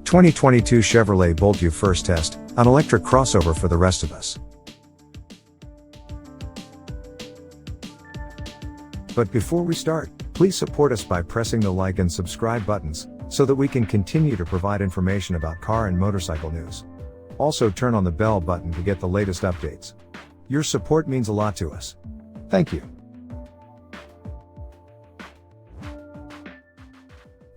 2022 Chevrolet Bolt EUV first test, an electric crossover for the rest of us. But before we start, please support us by pressing the like and subscribe buttons, so that we can continue to provide information about car and motorcycle news. Also turn on the bell button to get the latest updates. Your support means a lot to us. Thank you.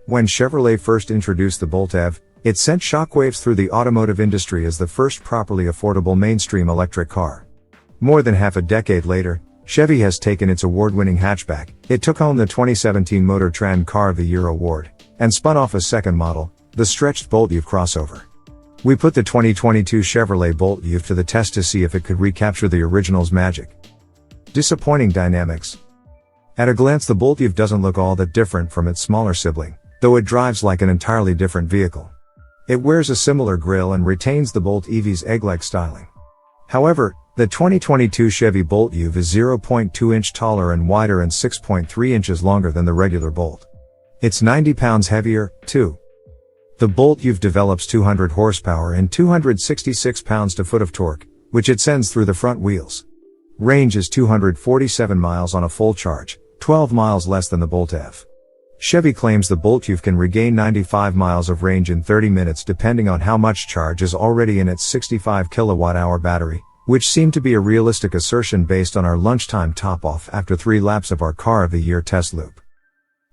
When Chevrolet first introduced the Bolt EUV, it sent shockwaves through the automotive industry as the first properly affordable mainstream electric car. More than half a decade later, Chevy has taken its award-winning hatchback. It took home the 2017 MotorTrend Car of the Year award, and spun off a second model, the stretched Bolt EUV crossover. We put the 2022 Chevrolet Bolt EUV to the test to see if it could recapture the original's magic. Disappointing dynamics. At a glance, the Bolt EUV doesn't look all that different from its smaller sibling, though it drives like an entirely different vehicle. It wears a similar grille and retains the Bolt EUV's egglike styling. However, the 2022 Chevy Bolt EUV is 0.2 inch taller and wider and 6.3 inches longer than the regular Bolt. It's 90 pounds heavier, too. The Bolt EUV develops 200 horsepower and 266 pounds-to-foot of torque, which it sends through the front wheels. Range is 247 miles on a full charge, 12 miles less than the Bolt EUV. Chevy claims the Bolt EUV can regain 95 miles of range in 30 minutes depending on how much charge is already in its 65 kilowatt-hour battery, which seemed to be a realistic assertion based on our lunchtime top-off after 3 laps of our Car of the Year test loop.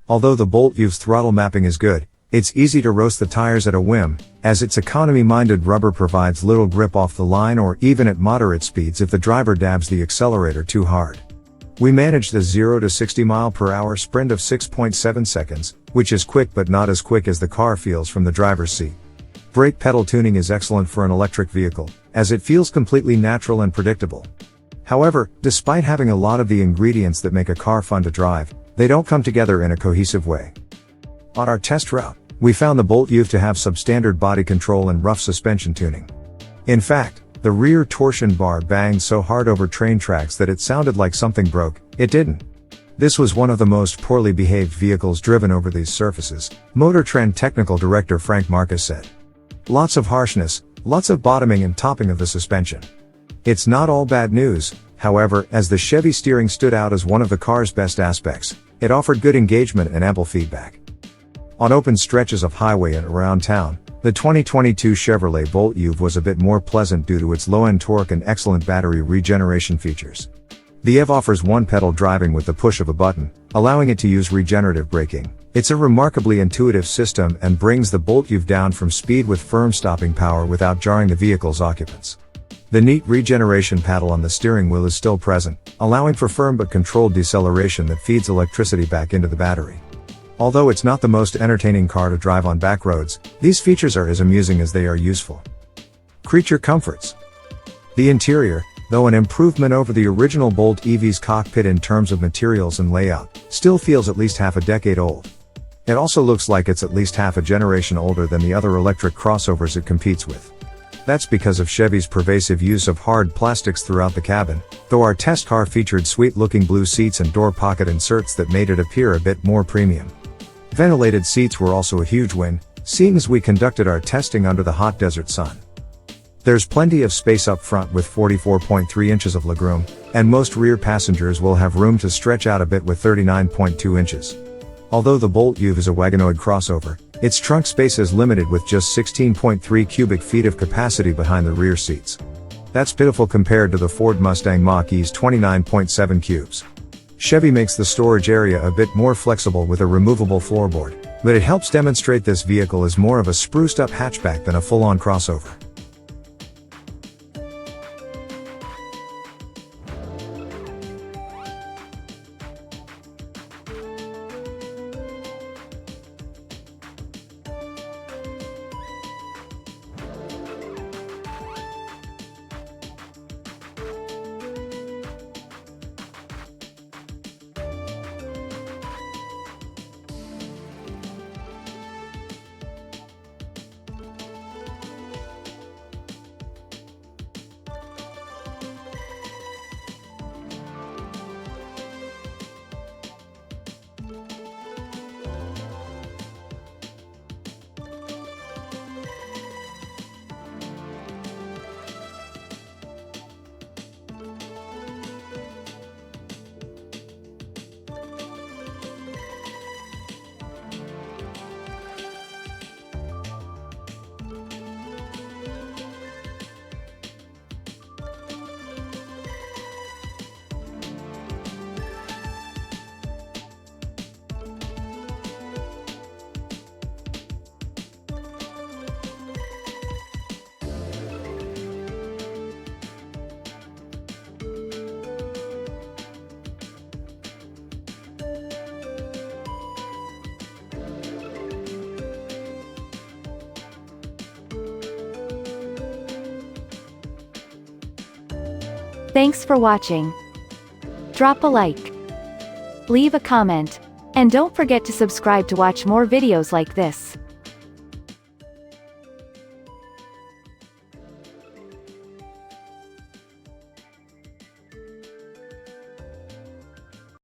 Although the Bolt EUV's throttle mapping is good, it's easy to roast the tires at a whim, as its economy-minded rubber provides little grip off the line or even at moderate speeds if the driver dabs the accelerator too hard. We managed a 0 to 60 mph sprint of 6.7 seconds, which is quick but not as quick as the car feels from the driver's seat. Brake pedal tuning is excellent for an electric vehicle, as it feels completely natural and predictable. However, despite having a lot of the ingredients that make a car fun to drive, they don't come together in a cohesive way. On our test route, we found the Bolt EUV to have substandard body control and rough suspension tuning. In fact, the rear torsion bar banged so hard over train tracks that it sounded like something broke. It didn't. This was one of the most poorly behaved vehicles driven over these surfaces, MotorTrend technical director Frank Marcus said. Lots of harshness, lots of bottoming and topping of the suspension. It's not all bad news, however, as the Chevy steering stood out as one of the car's best aspects. It offered good engagement and ample feedback. On open stretches of highway and around town, the 2022 Chevrolet Bolt EUV was a bit more pleasant due to its low-end torque and excellent battery regeneration features. The EUV offers one-pedal driving with the push of a button, allowing it to use regenerative braking. It's a remarkably intuitive system and brings the Bolt EUV down from speed with firm stopping power without jarring the vehicle's occupants. The neat regeneration paddle on the steering wheel is still present, allowing for firm but controlled deceleration that feeds electricity back into the battery. Although it's not the most entertaining car to drive on back roads, these features are as amusing as they are useful. Creature comforts. The interior, though an improvement over the original Bolt EUV's cockpit in terms of materials and layout, still feels at least half a decade old. It also looks like it's at least half a generation older than the other electric crossovers it competes with. That's because of Chevy's pervasive use of hard plastics throughout the cabin, though our test car featured sweet-looking blue seats and door pocket inserts that made it appear a bit more premium. Ventilated seats were also a huge win, seeing as we conducted our testing under the hot desert sun. There's plenty of space up front with 44.3 inches of legroom, and most rear passengers will have room to stretch out a bit with 39.2 inches. Although the Bolt EUV is a wagonoid crossover, its trunk space is limited with just 16.3 cubic feet of capacity behind the rear seats. That's pitiful compared to the Ford Mustang Mach-E's 29.7 cubes. Chevy makes the storage area a bit more flexible with a removable floorboard, but it helps demonstrate this vehicle is more of a spruced-up hatchback than a full-on crossover. Thanks for watching. Drop a like. Leave a comment. And don't forget to subscribe to watch more videos like this.